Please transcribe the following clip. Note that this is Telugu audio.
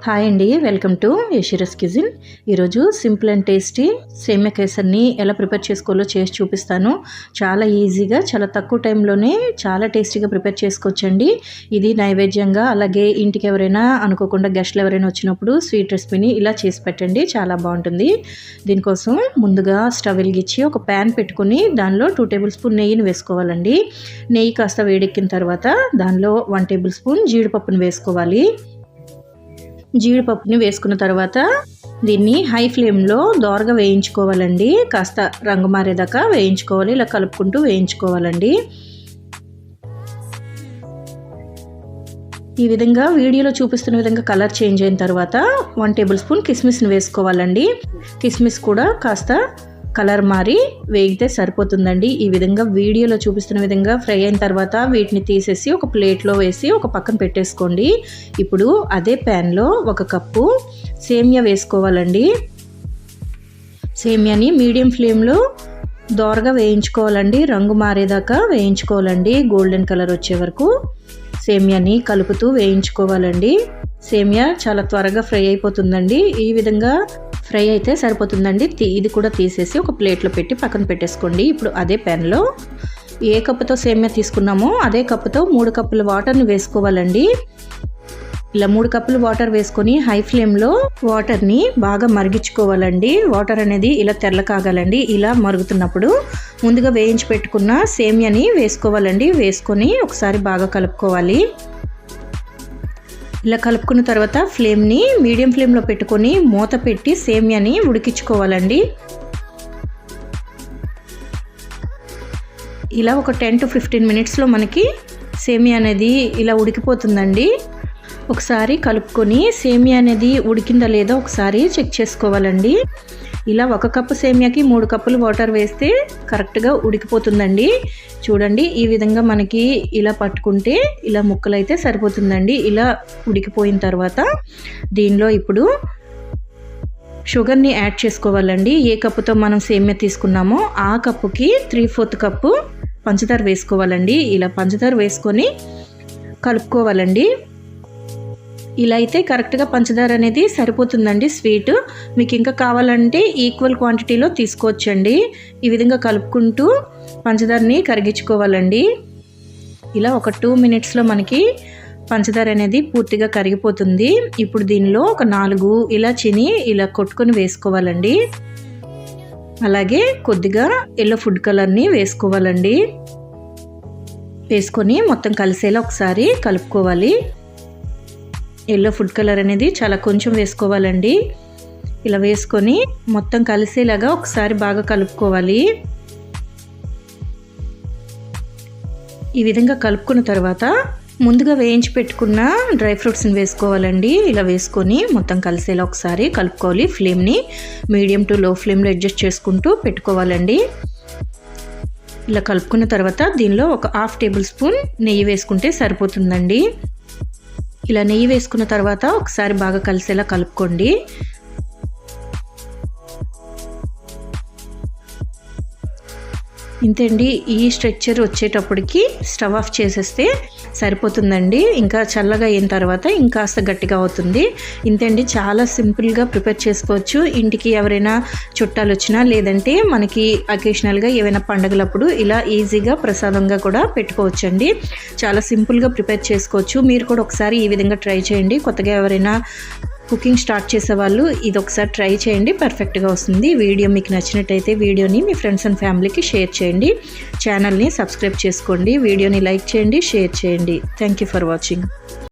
హాయ్ అండి, వెల్కమ్ టు యషిరస్ కిచెన్. ఈరోజు సింపుల్ అండ్ టేస్టీ సేమియా కేసర్ని ఎలా ప్రిపేర్ చేసుకోవాలో చేసి చూపిస్తాను. చాలా ఈజీగా, చాలా తక్కువ టైంలోనే చాలా టేస్టీగా ప్రిపేర్ చేసుకోవచ్చండి. ఇది నైవేద్యంగా, అలాగే ఇంటికి ఎవరైనా అనుకోకుండా గెస్ట్లు ఎవరైనా వచ్చినప్పుడు స్వీట్ రెసిపీని ఇలా చేసి పెట్టండి, చాలా బాగుంటుంది. దీనికోసం ముందుగా స్టవ్ వెలిగించి ఒక ప్యాన్ పెట్టుకుని దానిలో 2 టేబుల్ స్పూన్ నెయ్యిని వేసుకోవాలండి. నెయ్యి కాస్త వేడెక్కిన తర్వాత దానిలో 1 టేబుల్ స్పూన్ జీడిపప్పును వేసుకోవాలి. జీడిపప్పుని వేసుకున్న తర్వాత దీన్ని హై ఫ్లేమ్లో దోరగా వేయించుకోవాలండి. కాస్త రంగు మారేదాకా వేయించుకోవాలి. ఇలా కలుపుకుంటూ వేయించుకోవాలండి. ఈ విధంగా వీడియోలో చూపిస్తున్న విధంగా కలర్ చేంజ్ అయిన తర్వాత 1 టేబుల్ స్పూన్ కిస్మిస్ని వేసుకోవాలండి. కిస్మిస్ కూడా కాస్త కలర్ మారి వేగితే సరిపోతుందండి. ఈ విధంగా వీడియోలో చూపిస్తున్న విధంగా ఫ్రై అయిన తర్వాత వీటిని తీసేసి ఒక ప్లేట్లో వేసి ఒక పక్కన పెట్టేసుకోండి. ఇప్పుడు అదే ప్యాన్లో 1 కప్పు సేమియా వేసుకోవాలండి. సేమియాని మీడియం ఫ్లేమ్లో దోరగా వేయించుకోవాలండి. రంగు మారేదాకా వేయించుకోవాలండి. గోల్డెన్ కలర్ వచ్చే వరకు సేమియాని కలుపుతూ వేయించుకోవాలండి. సేమియా చాలా త్వరగా ఫ్రై అయిపోతుందండి. ఈ విధంగా ఫ్రై అయితే సరిపోతుందండి. ఇది కూడా తీసేసి ఒక ప్లేట్లో పెట్టి పక్కన పెట్టేసుకోండి. ఇప్పుడు అదే ప్యాన్లో ఏ కప్పుతో సేమియా తీసుకున్నామో అదే కప్పుతో 3 కప్పుల వాటర్ని వేసుకోవాలండి. ఇలా 3 కప్పులు వాటర్ వేసుకొని హై ఫ్లేమ్లో వాటర్ని బాగా మరిగించుకోవాలండి. వాటర్ అనేది ఇలా తెల్ల కాగాలండి. ఇలా మరుగుతున్నప్పుడు ముందుగా వేయించి పెట్టుకున్న సేమియాని వేసుకోవాలండి. వేసుకొని ఒకసారి బాగా కలుపుకోవాలి. ఇలా కలుపుకున్న తర్వాత ఫ్లేమ్ని మీడియం ఫ్లేమ్లో పెట్టుకొని మూత పెట్టి సేమియాని ఉడికించుకోవాలండి. ఇలా ఒక 10 to 15 మినిట్స్లో మనకి సేమియా అనేది ఇలా ఉడికిపోతుందండి. ఒకసారి కలుపుకొని సేమియా అనేది ఉడికిందా లేదా ఒకసారి చెక్ చేసుకోవాలండి. ఇలా 1 కప్పు సేమియాకి 3 కప్పులు వాటర్ వేస్తే కరెక్ట్గా ఉడికిపోతుందండి. చూడండి, ఈ విధంగా మనకి ఇలా పట్టుకుంటే ఇలా ముక్కలైతే సరిపోతుందండి. ఇలా ఉడికిపోయిన తర్వాత దీనిలో ఇప్పుడు షుగర్ని యాడ్ చేసుకోవాలండి. ఏ కప్పుతో మనం సేమియా తీసుకున్నామో ఆ కప్పుకి 3/4 కప్పు పంచదార వేసుకోవాలండి. ఇలా పంచదార వేసుకొని కలుపుకోవాలండి. ఇలా అయితే కరెక్ట్గా పంచదార అనేది సరిపోతుందండి. స్వీట్ మీకు ఇంకా కావాలంటే ఈక్వల్ క్వాంటిటీలో తీసుకోవచ్చండి. ఈ విధంగా కలుపుకుంటూ పంచదారని కరిగించుకోవాలండి. ఇలా ఒక 2 మినిట్స్లో మనకి పంచదార అనేది పూర్తిగా కరిగిపోతుంది. ఇప్పుడు దీనిలో ఒక 4 ఇలాచీని ఇలా కొట్టుకొని వేసుకోవాలండి. అలాగే కొద్దిగా ఎల్లో ఫుడ్ కలర్ని వేసుకోవాలండి. వేసుకొని మొత్తం కలిసేలా ఒకసారి కలుపుకోవాలి. ఎల్లో ఫుడ్ కలర్ అనేది చాలా కొంచెం వేసుకోవాలండి. ఇలా వేసుకొని మొత్తం కలిసేలాగా ఒకసారి బాగా కలుపుకోవాలి. ఈ విధంగా కలుపుకున్న తర్వాత ముందుగా వేయించి పెట్టుకున్న డ్రై ఫ్రూట్స్ని వేసుకోవాలండి. ఇలా వేసుకొని మొత్తం కలిసేలా ఒకసారి కలుపుకోవాలి. ఫ్లేమ్ని మీడియం టు లో ఫ్లేమ్లో అడ్జస్ట్ చేసుకుంటూ పెట్టుకోవాలండి. ఇలా కలుపుకున్న తర్వాత దీనిలో ఒక 1/2 టేబుల్ స్పూన్ నెయ్యి వేసుకుంటే సరిపోతుందండి. ఇలా నెయ్యి వేసుకున్న తర్వాత ఒకసారి బాగా కలిసేలా కలుపుకోండి. ఇంతేండి, ఈ స్ట్రక్చర్ వచ్చేటప్పటికి స్టవ్ ఆఫ్ చేసేస్తే సరిపోతుందండి. ఇంకా చల్లగా అయిన తర్వాత ఇంకాస్త గట్టిగా అవుతుంది. ఇంతేండి, చాలా సింపుల్గా ప్రిపేర్ చేసుకోవచ్చు. ఇంటికి ఎవరైనా చుట్టాలు వచ్చినా లేదంటే మనకి అకేషనల్గా ఏవైనా పండుగలప్పుడు ఇలా ఈజీగా ప్రసాదంగా కూడా పెట్టుకోవచ్చండి. చాలా సింపుల్గా ప్రిపేర్ చేసుకోవచ్చు. మీరు కూడా ఒకసారి ఈ విధంగా ట్రై చేయండి. కొత్తగా ఎవరైనా కుకింగ్ స్టార్ట్ చేసేవాళ్ళు ఇది ఒకసారి ట్రై చేయండి, పర్ఫెక్ట్గా వస్తుంది. వీడియో మీకు నచ్చినట్టయితే వీడియోని మీ ఫ్రెండ్స్ అండ్ ఫ్యామిలీకి షేర్ చేయండి. ఛానల్ని సబ్స్క్రైబ్ చేసుకోండి. వీడియోని లైక్ చేయండి, షేర్ చేయండి. Thank you for watching.